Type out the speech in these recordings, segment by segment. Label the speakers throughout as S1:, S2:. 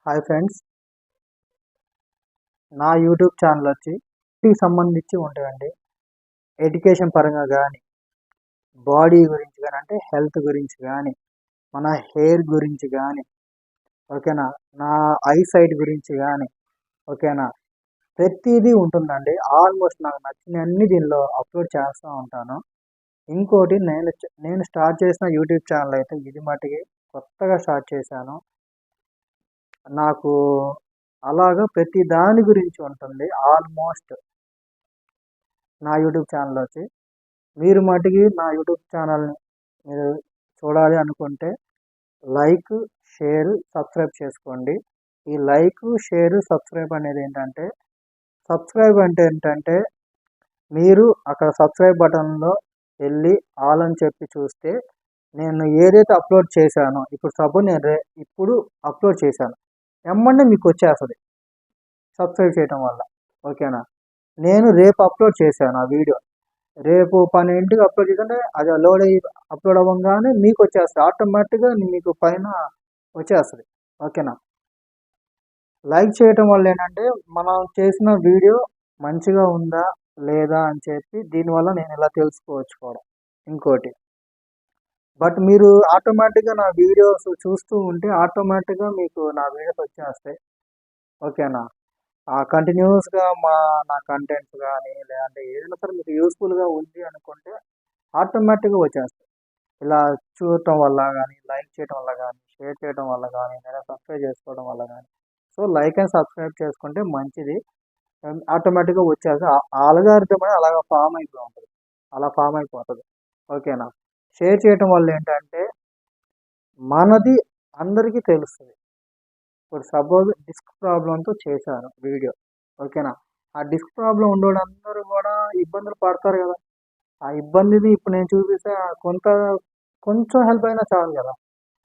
S1: Hi friends, నా YouTube channel వచ్చి సంబంధించి ఉంటాయండి. ఎడ్యుకేషన్ పరంగా కానీ, బాడీ గురించి కానీ, అంటే హెల్త్ గురించి కానీ, మన హెయిర్ గురించి కానీ, ఓకేనా, నా ఐ సైట్ గురించి కానీ, ఓకేనా, ప్రతిదీ ఉంటుందండి. ఆల్మోస్ట్ నాకు నచ్చినవన్నీ దీనిలో అప్లోడ్ చేస్తూ ఉంటాను. ఇంకోటి నేను స్టార్ట్ చేసిన యూట్యూబ్ ఛానల్ అయితే ఇది మటుకి కొత్తగా స్టార్ట్ చేశాను. నాకు అలాగా ప్రతి దాని గురించి ఉంటుంది ఆల్మోస్ట్ నా యూట్యూబ్ ఛానల్ వచ్చి. మీరు మటుకి నా యూట్యూబ్ ఛానల్ని మీరు చూడాలి అనుకుంటే లైక్, షేర్, సబ్స్క్రైబ్ చేసుకోండి. ఈ లైక్, షేర్, సబ్స్క్రైబ్ అనేది ఏంటంటే, సబ్స్క్రైబ్ అంటే ఏంటంటే మీరు అక్కడ సబ్స్క్రైబ్ బటన్లో వెళ్ళి ఆల్ అని చెప్పి చూస్తే నేను ఏదైతే అప్లోడ్ చేశానో, ఇప్పుడు సపోజ్ నేను ఇప్పుడు అప్లోడ్ చేశాను, ఎమ్మంటే మీకు వచ్చేస్తుంది సబ్స్క్రైబ్ చేయడం వల్ల. ఓకేనా, నేను రేపు అప్లోడ్ చేశాను ఆ వీడియో, రేపు 12కి అప్లోడ్ చేస్తుంటే అది అప్లోడ్ అవ్వగానే మీకు వచ్చేస్తుంది ఆటోమేటిక్గా, మీకు పైన వచ్చేస్తుంది. ఓకేనా, లైక్ చేయటం వల్ల ఏంటంటే మనం చేసిన వీడియో మంచిగా ఉందా లేదా అని చెప్పి దీనివల్ల నేను ఇలా తెలుసుకోవచ్చు కూడా. ఇంకోటి, బట్ మీరు ఆటోమేటిక్గా నా వీడియోస్ చూస్తూ ఉంటే ఆటోమేటిక్గా మీకు నా వీడియోస్ వచ్చేస్తాయి. ఓకేనా, కంటిన్యూస్గా నా కంటెంట్స్ కానీ లేదంటే ఏదైనా సరే మీకు యూస్ఫుల్గా ఉంది అనుకుంటే ఆటోమేటిక్గా వచ్చేస్తాయి. ఇలా చూడటం వల్ల కానీ, లైక్ చేయడం వల్ల కానీ, షేర్ చేయడం వల్ల కానీ, లేదా సబ్స్క్రైబ్ చేసుకోవడం వల్ల కానీ. సో లైక్ అండ్ సబ్స్క్రైబ్ చేసుకుంటే మంచిది, ఆటోమేటిక్గా వచ్చేసి ఆల్గారిథం అనేది అలాగా ఫామ్ అయిపోయి ఉంటుంది, అలా ఫామ్ అయిపోతుంది. ఓకేనా, షేర్ చేయటం వల్ల ఏంటంటే మనది అందరికీ తెలుస్తుంది. ఇప్పుడు సపోజ్ డిస్క్ ప్రాబ్లంతో చేశాను వీడియో, ఓకేనా, ఆ డిస్క్ ప్రాబ్లం ఉండేవాళ్ళు అందరూ కూడా ఇబ్బందులు పడతారు కదా. ఆ ఇబ్బందిని ఇప్పుడు నేను చూపిస్తే కొంచెం హెల్ప్ అయినా చాలు కదా.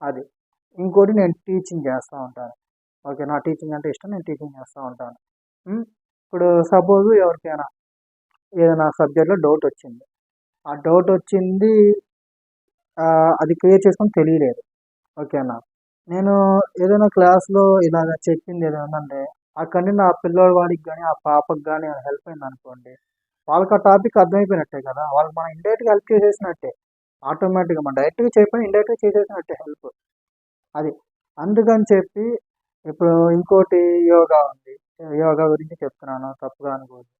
S1: అది ఇంకోటి, నేను టీచింగ్ చేస్తూ ఉంటాను. ఓకే, నా టీచింగ్ అంటే ఇష్టం, నేను టీచింగ్ చేస్తూ ఉంటాను. ఇప్పుడు సపోజ్ ఎవరికైనా ఏదైనా సబ్జెక్ట్లో డౌట్ వచ్చింది, ఆ డౌట్ వచ్చింది అది క్లియర్ చేసుకొని తెలియలేదు. ఓకేనా, నేను ఏదైనా క్లాస్లో ఇలాగ చెప్పింది ఏదైనా ఉందంటే అక్కడి నా పిల్లవాడికి కానీ ఆ పాపకి కానీ హెల్ప్ అయింది అనుకోండి, వాళ్ళకి ఆ టాపిక్ అర్థమైపోయినట్టే కదా, వాళ్ళకి మనం ఇండైరెక్ట్గా హెల్ప్ చేసేసినట్టే. ఆటోమేటిక్గా మనం డైరెక్ట్గా చెప్పిన ఇండైరెక్ట్గా చేసేసినట్టే హెల్ప్. అది అందుకని చెప్పి ఇప్పుడు ఇంకోటి యోగా ఉంది, యోగా గురించి చెప్తున్నాను, తప్పుగా అనుకోవద్దు.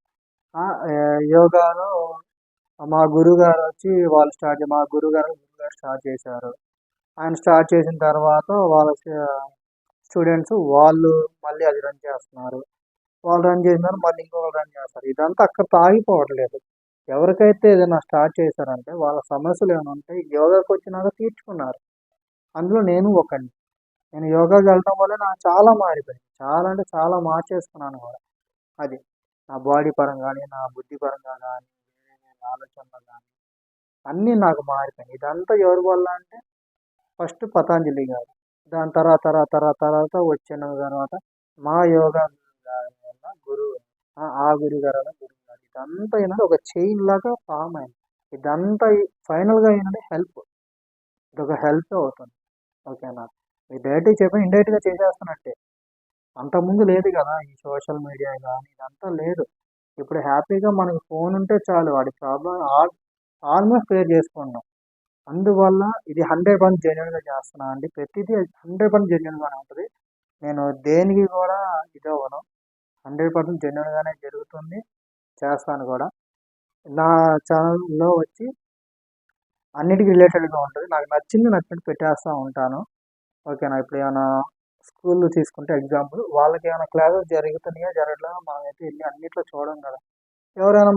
S1: యోగాలో మా గురుగారు వచ్చి మా గురుగారు స్టార్ట్ చేశారు. ఆయన స్టార్ట్ చేసిన తర్వాత వాళ్ళ స్టూడెంట్స్ వాళ్ళు మళ్ళీ అది రన్ చేస్తున్నారు. వాళ్ళు రన్ చేసినారు, మళ్ళీ ఇంకొకరు రన్ చేస్తారు. ఇదంతా అక్కడితో ఆగిపోవట్లేదు. ఎవరికైతే ఏదైనా స్టార్ట్ చేశారంటే వాళ్ళ సమస్యలు ఏమైనా ఉంటే యోగాకి వచ్చినాక తీర్చుకున్నారు. అందులో నేను ఒకడిని. నేను యోగాకి వెళ్ళటం వల్ల నాకు చాలా మారిపోయింది, చాలా అంటే చాలా మార్చేసుకున్నాను కూడా. అది నా బాడీ పరంగా కానీ, నా బుద్ధి పరంగా కానీ, వేరే ఆలోచనలు కానీ అన్నీ నాకు మారిపోయినాయి. ఇదంతా ఎవరి వల్ల అంటే ఫస్ట్ పతాంజలి గారు, దాని తర్వాత వచ్చిన తర్వాత మా యోగా గారి వల్ల గురువు, ఆ గురువు గారు వల్ల గురువు గారు, ఇదంతా ఏంటంటే ఒక చైన్ లాగా ఫామ్ అయింది. ఇదంతా ఫైనల్గా ఏంటంటే హెల్ప్, ఇది ఒక హెల్ప్ అవుతుంది. ఓకేనా, మీరు డైరెక్ట్గా చెప్పి ఇండైరెక్ట్గా చేసేస్తున్నట్టే. అంతకుముందు లేదు కదా ఈ సోషల్ మీడియా కానీ, ఇదంతా లేదు. ఇప్పుడు హ్యాపీగా మనకు ఫోన్ ఉంటే చాలు, వాడి ప్రాబ్లం ఆల్మోస్ట్ క్లియర్ చేసుకున్నాం. అందువల్ల ఇది 100% జెన్యున్గా చేస్తున్నా అండి. ప్రతిదీ 100% జెన్యున్గానే ఉంటుంది. నేను దేనికి కూడా ఇదవ్వను, 100% జెన్యున్గానే జరుగుతుంది, చేస్తాను కూడా. నా ఛానల్లో వచ్చి అన్నిటికీ రిలేటెడ్గా ఉంటుంది, నాకు నచ్చినట్టు పెట్టేస్తూ ఉంటాను. ఓకేనా, ఇప్పుడు ఏమైనా స్కూల్ తీసుకుంటే ఎగ్జాంపుల్, వాళ్ళకి ఏమైనా క్లాసెస్ జరుగుతున్నాయో జరగట్లేదో మనమైతే వెళ్ళి అన్నిట్లో చూడడం కదా. ఎవరైనా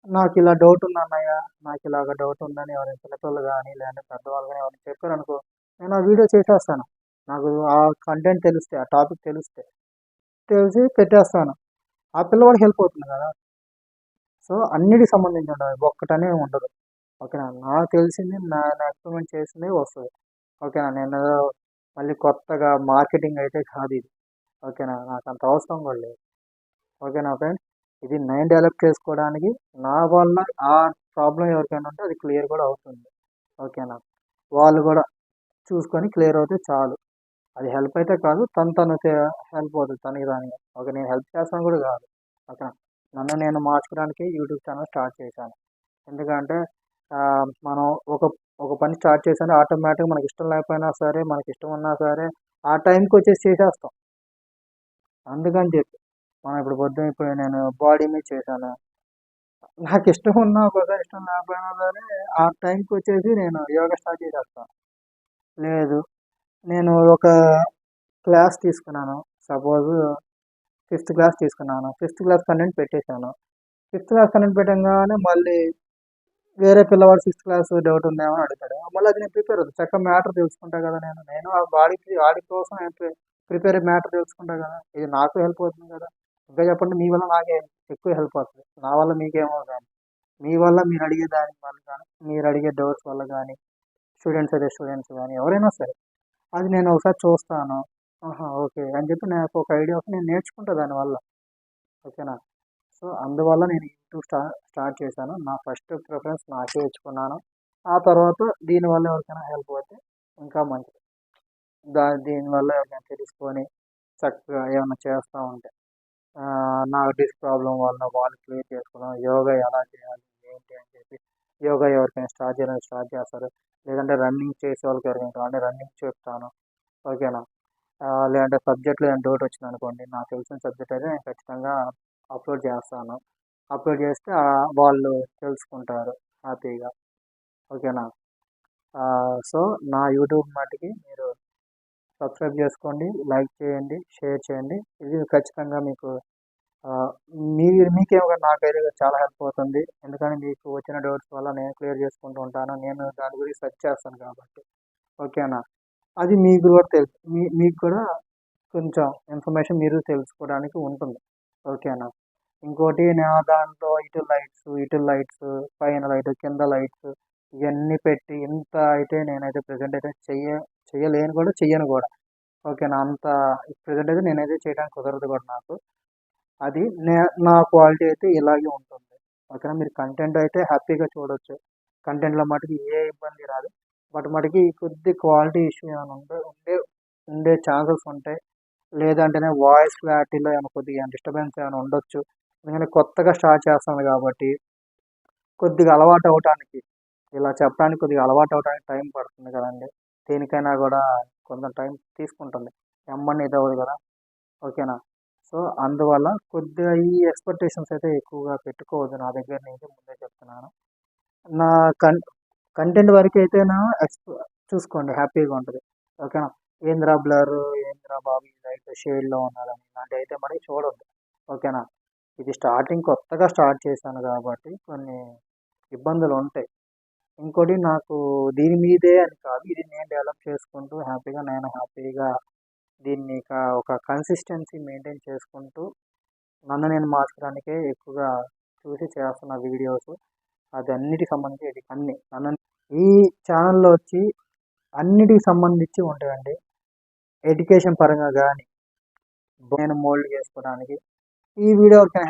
S1: నాకు ఇలా డౌట్ ఉంది అన్నయ్య, నాకు ఇలాగ డౌట్ ఉందని ఎవరైనా చిన్నపిల్లలు కానీ లేదంటే పెద్దవాళ్ళు కానీ ఎవరైనా చెప్పారనుకో, నేను ఆ వీడియో చేసేస్తాను. నాకు ఆ కంటెంట్ తెలిస్తే, ఆ టాపిక్ తెలిసి పెట్టేస్తాను. ఆ పిల్లవాడికి హెల్ప్ అవుతుంది కదా. సో అన్నిటికి సంబంధించి ఉండదు, ఒక్కటనే ఉండదు. ఓకేనా, నాకు తెలిసింది నేను ఎక్స్పెరిమెంట్ చేసిందే వస్తుంది. ఓకేనా, నేను మళ్ళీ కొత్తగా మార్కెటింగ్ అయితే కాదు ఇది. ఓకేనా, నాకు అంత అవసరం కూడా లేదు. ఓకేనా ఫ్రెండ్స్, ఇది నేను డెవలప్ చేసుకోవడానికి, నా వల్ల ఆ ప్రాబ్లం ఎవరికైనా ఉంటే అది క్లియర్ కూడా అవుతుంది. ఓకేనా, వాళ్ళు కూడా చూసుకొని క్లియర్ అవుతే చాలు. అది హెల్ప్ అయితే కాదు. తను హెల్ప్ అవుతుంది తనకి తానుగా. ఓకే. నేను హెల్ప్ చేస్తాను కూడా కాదు. ఓకేనా. నన్ను నేను మార్చుకోవడానికి యూట్యూబ్ ఛానల్ స్టార్ట్ చేశాను. ఎందుకంటే మనం ఒక ఒక పని స్టార్ట్ చేశాను ఆటోమేటిక్‌గా మనకి ఇష్టం లేకపోయినా సరే, మనకి ఇష్టం ఉన్నా సరే, ఆ టైంకి వచ్చేసి చేసేస్తాం. అందుకని చెప్పి. మనం ఇప్పుడు నేను బాడీ మీద చేశాను. నాకిష్టం ఉన్నా ఒక్కోసారి ఇష్టం లేకపోయినా సరే, ఆ టైంకి వచ్చేసి నేను యోగా స్టార్ట్ చేసేస్తాను. లేదు, నేను ఒక క్లాస్ తీసుకున్నాను. సపోజ్ ఫిఫ్త్ క్లాస్ తీసుకున్నాను. ఫిఫ్త్ క్లాస్ కంటెంట్ పెట్టేశాను. ఫిఫ్త్ క్లాస్ కంటెంట్ పెట్టంగానే మళ్ళీ వేరే పిల్లవాడు సిక్స్త్ క్లాస్ డౌట్ ఉందేమో అని అడుగుతాడు. మళ్ళీ అది నేను ప్రిపేర్ అవుతాను. చక్కగా మ్యాటర్ తెలుసుకుంటా కదా నేను. నేను ఆ వాడి కోసం నేను ప్రిపేర్ మ్యాటర్ తెలుసుకుంటా కదా. ఇది నాకు హెల్ప్ అవుతుంది కదా. ఇంకా చెప్పండి, మీ వల్ల నాకే ఎక్కువ హెల్ప్ అవుతుంది. నా వల్ల మీకేమో కానీ. మీ వల్ల మీరు అడిగే దాని వల్ల కానీ, మీరు అడిగే డౌట్స్ వల్ల కానీ, స్టూడెంట్స్ అయితే స్టూడెంట్స్ కానీ ఎవరైనా సరే, అది నేను ఒకసారి చూస్తాను. ఆహా! ఓకే. అని చెప్పి నాకు ఒక ఐడియా వస్తుంది. నేను నేర్చుకుంటా దానివల్ల. ఓకేనా. సో, అందువల్ల నేను యూట్యూబ్ స్టార్ట్ చేశాను. నా ఫస్ట్ ప్రిఫరెన్స్ నాకే ఇచ్చుకున్నాను. ఆ తర్వాత దీనివల్ల ఎవరికైనా హెల్ప్ అవుతే ఇంకా మంచిది. దీనివల్ల ఎవరికైనా తెలుసుకొని చక్కగా ఏమన్నా చేస్తా ఉంటే నాకు డిస్క్ ప్రాబ్లమ్ వల్ల వాళ్ళు క్లియర్ చేసుకోవడం, యోగా ఎలా చేయాలి, ఏంటి అని చెప్పి యోగా ఎవరికైనా స్టార్ట్ చేయాలని స్టార్ట్ చేస్తారు. లేదంటే రన్నింగ్ చేసే వాళ్ళకి ఎవరికైనా కావాలంటే రన్నింగ్ చెప్తాను. ఓకేనా. లేదంటే సబ్జెక్ట్‌లో ఏమైనా డౌట్ వచ్చిందనుకోండి, నాకు తెలిసిన సబ్జెక్ట్ అయితే నేను ఖచ్చితంగా అప్లోడ్ చేస్తాను. అప్లోడ్ చేస్తే వాళ్ళు తెలుసుకుంటారు హ్యాపీగా. ఓకేనా. సో, నా యూట్యూబ్ మటికి మీరు సబ్స్క్రైబ్ చేసుకోండి, లైక్ చేయండి, షేర్ చేయండి. ఇది ఖచ్చితంగా మీకు ఆహ్, మీకేమో గాని నాకైతే చాలా హెల్ప్ అవుతుంది. ఎందుకంటే మీకు వచ్చిన డౌట్స్ వల్ల నేను క్లియర్ చేసుకుంటూ ఉంటాను. నేను దాని గురించి సెర్చ్ చేస్తాను కాబట్టి. ఓకేనా. అది మీకు కూడా మీకు కూడా కొంచెం ఇన్ఫర్మేషన్ మీరు తెలుసుకోవడానికి ఉంటుంది. ఓకేనా. ఇంకోటి నా దాంట్లో ఇటు లైట్స్, పైన లైట్, కింద లైట్స్ ఇయన్నీ పెట్టి ఇంత అయితే నేనైతే ప్రెజెంట్ అయితే చెయ్యలేను కూడా, చెయ్యను కూడా. ఓకేనా. అంత ప్రెజెంట్ అయితే నేనైతే చేయడానికి కుదరదు కూడా నాకు. అది నా క్వాలిటీ అయితే ఇలాగే ఉంటుంది. ఓకేనా. మీరు కంటెంట్ అయితే హ్యాపీగా చూడొచ్చు. కంటెంట్‌లో మటుకు ఏ ఇబ్బంది రాదు. బట్ మటికి కొద్ది క్వాలిటీ ఇష్యూ ఏమైనా ఉండే ఛాన్సెస్ ఉంటాయి. లేదంటేనే వాయిస్ క్లారిటీలో ఏమైనా కొద్దిగా డిస్టర్బెన్స్ ఏమైనా ఉండొచ్చు. ఎందుకంటే కొత్తగా స్టార్ట్ చేస్తాను కాబట్టి, కొద్దిగా అలవాటు అవ్వటానికి, ఇలా చెప్పడానికి కొద్దిగా అలవాటు అవ్వడానికి టైం పడుతుంది కదండీ. దేనికైనా కూడా కొంత టైం తీసుకుంటుంది. ఎమ్మటే ఇదవ్వదు కదా. ఓకేనా. సో, అందువల్ల కొద్దిగా ఈ ఎక్స్‌పెక్టేషన్స్ అయితే ఎక్కువగా పెట్టుకోవద్దు నా దగ్గర నుంచి ముందే చెప్తున్నాను. నా కన్ కంటెంట్ వరకైతేనా చూసుకోండి హ్యాపీగా ఉంటది. ఓకేనా. ఏందిరా బ్లర్, ఏందిరా బాబు ఇదైతే షేడ్‌లో ఉన్నదని ఇలాంటివైతే మరి చూడొద్దు. ఓకేనా. ఇది కొత్తగా స్టార్ట్ చేశాను కాబట్టి కొన్ని ఇబ్బందులుంటాయి. ఇంకోటి నాకు దీని మీదే అని కాదు. ఇది నేను డెవలప్ చేసుకుంటూ నేను హ్యాపీగా దీన్ని ఒక కన్సిస్టెన్సీ మెయింటైన్ చేసుకుంటూ నన్ను నేను మార్చడానికే ఎక్కువగా చూసి చేస్తున్న వీడియోస్. అది అన్నిటికి సంబంధించి అన్నీ. ఈ ఛానెల్‌లో వచ్చి అన్నిటికి సంబంధించి ఉంటాయండి. ఎడ్యుకేషన్ పరంగా గాని, నేను మోల్డ్ చేసుకోవడానికి. ఈ వీడియో ఎవరికైనా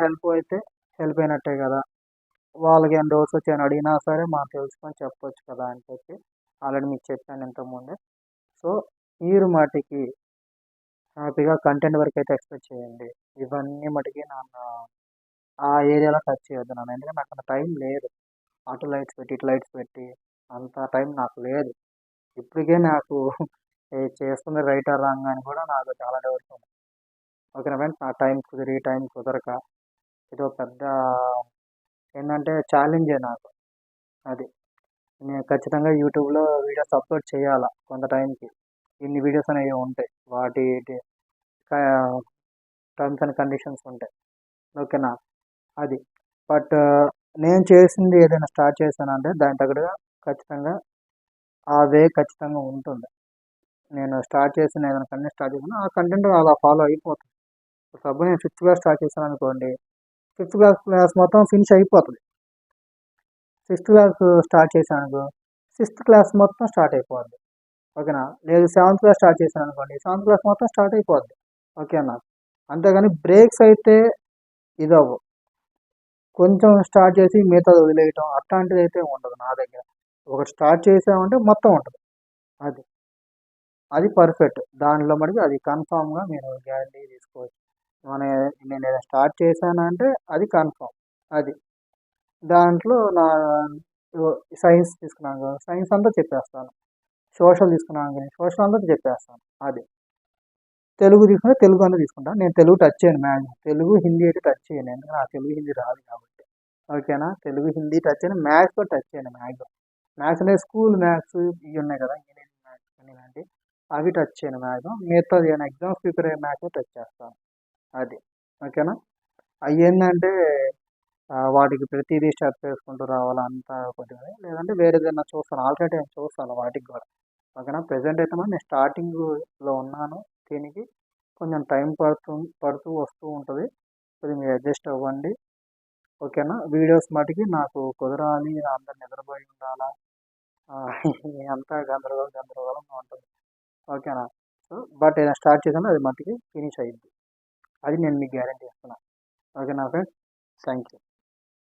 S1: హెల్ప్ అయినట్టే కదా. వాళ్ళకేమైనా డౌట్స్ వచ్చి ఏమైనా అడిగినా సరే మనం తెలుసుకొని చెప్పొచ్చు కదా అని చెప్పి ఆల్రెడీ మీకు చెప్పాను ఇంతకుముందే. సో, మీరు మటికి హ్యాపీగా కంటెంట్ వరకైతే ఎక్స్‌పెక్ట్ చేయండి. ఇవన్నీ మటికి నన్ను ఆ ఏరియాలో టచ్ చేయొద్దు నన్ను. ఎందుకంటే నాకంత టైం లేదు. అటు లైట్స్ పెట్టి, ఇటు లైట్స్ పెట్టి అంత టైం నాకు లేదు. ఇప్పటికే నాకు ఇది చేస్తుంది రైటా, రాంగా అని కూడా నాకు చాలా డౌట్స్ ఉన్నాయి. ఓకేనా ఫ్రెండ్స్. నా టైం కుదరక ఇదో పెద్ద ఏందంటే ఛాలెంజే నాకు. అది. నేను ఖచ్చితంగా యూట్యూబ్‌లో వీడియోస్ అప్‌లోడ్ చేయాలా కొంత టైంకి. ఇన్ని వీడియోస్ అనేవి ఉంటాయి. వాటి క టర్మ్స్ అండ్ కండిషన్స్ ఉంటాయి. ఓకేనా. అది. బట్ నేను చేసింది ఏదైనా స్టార్ట్ చేశానంటే దానికి తగ్గట్టుగా ఖచ్చితంగా ఆ వే ఖచ్చితంగా ఉంటుంది. నేను స్టార్ట్ చేసిన ఏదైనా కంటెంట్ స్టార్ట్ చేసినా ఆ కంటెంట్ అలా ఫాలో అయిపోతుంది. సపోజ్ నేను ఫిఫ్త్ క్లాస్ స్టార్ట్ చేశాననుకోండి. ఫిఫ్త్ క్లాస్ మొత్తం ఫినిష్ అయిపోతది. సిక్స్త్ క్లాస్ స్టార్ట్ చేశాననుకో, సిక్స్త్ క్లాస్ మొత్తం స్టార్ట్ అయిపోద్ది. ఓకేనా. లేదు, సెవెంత్ క్లాస్ స్టార్ట్ చేశాననుకోండి, సెవెంత్ క్లాస్ మొత్తం స్టార్ట్ అయిపోద్ది. ఓకేనా. అంతేగాని బ్రేక్స్ అయితే ఇదవ్వవు. కొంచెం స్టార్ట్ చేసి మిగతాది వదిలేయటం అట్లాంటిదైతే ఉండదు నా దగ్గర. ఒకటి స్టార్ట్ చేసామంటే మొత్తం ఉంటది. అది. అది పర్ఫెక్ట్. దానిలో మటుకు అది కన్ఫామ్‌గా మీరు గ్యారంటీ తీసుకోవచ్చు. మన నేనేదైనా స్టార్ట్ చేశానంటే అది కన్ఫామ్. అది. దాంట్లో నా సైన్స్ తీసుకున్నాను, సైన్స్ అంతా చెప్పేస్తాను. సోషల్ తీసుకున్నాను, సోషల్ అంతా చెప్పేస్తాను. అది. తెలుగు తీసుకుంటే తెలుగు అంతా తీసుకుంటాను. నేను తెలుగు టచ్ చేయను మ్యాక్సిమం. తెలుగు, హిందీ అయితే టచ్ చేయను. ఎందుకంటే నాకు తెలుగు, హిందీ రాదు కాబట్టి. ఓకేనా? తెలుగు, హిందీ టచ్ చేయను. మ్యాథ్స్ కూడా టచ్ చేయను మ్యాక్సిమం. మ్యాథ్స్ అంటే స్కూల్ మ్యాథ్స్ ఇవి ఉన్నాయి కదా! ఇంజినీరింగ్ మ్యాథ్స్ కానీ ఇలాంటివి. అవి టచ్ చేయను మ్యాక్సిమం. మిగతాది ఏమైనా ఎగ్జామ్స్ ప్రిపేర్ అయ్యే మ్యాథ్స్ టచ్ చేస్తాను. అది. ఓకేనా? అయ్యేందంటే వాటికి ప్రతిదీ స్టెప్ వేసుకుంటూ రావాలా అంతా కొద్దిగా. లేదంటే వేరేదైనా చూస్తాను. ఆల్టర్‌నేటివ్ చూస్తాను వాటికి గూడా. ఓకేనా? ప్రెజెంట్ అయితే మాత్రం నేను స్టార్టింగ్‌లో ఉన్నాను. దీనికి కొంచెం టైం పడుతూ వస్తూ ఉంటది. కొద్దిగా మీరు అడ్జస్ట్ అవ్వండి. ఓకేనా? వీడియోస్ మటికి నాకు కుదరాలి, అందరూ నిద్రపోయి ఉండాలా, అంతా గందరగోళంగా ఉంటది. ఓకేనా? సో, బట్ ఏదైనా స్టార్ట్ చేశానో అది మట్టికి ఫినిష్ అయ్యిద్ది. అది నేను మీకు గ్యారంటీ ఇస్తున్నా. ఓకేనా ఫ్రెండ్స్? Thank you.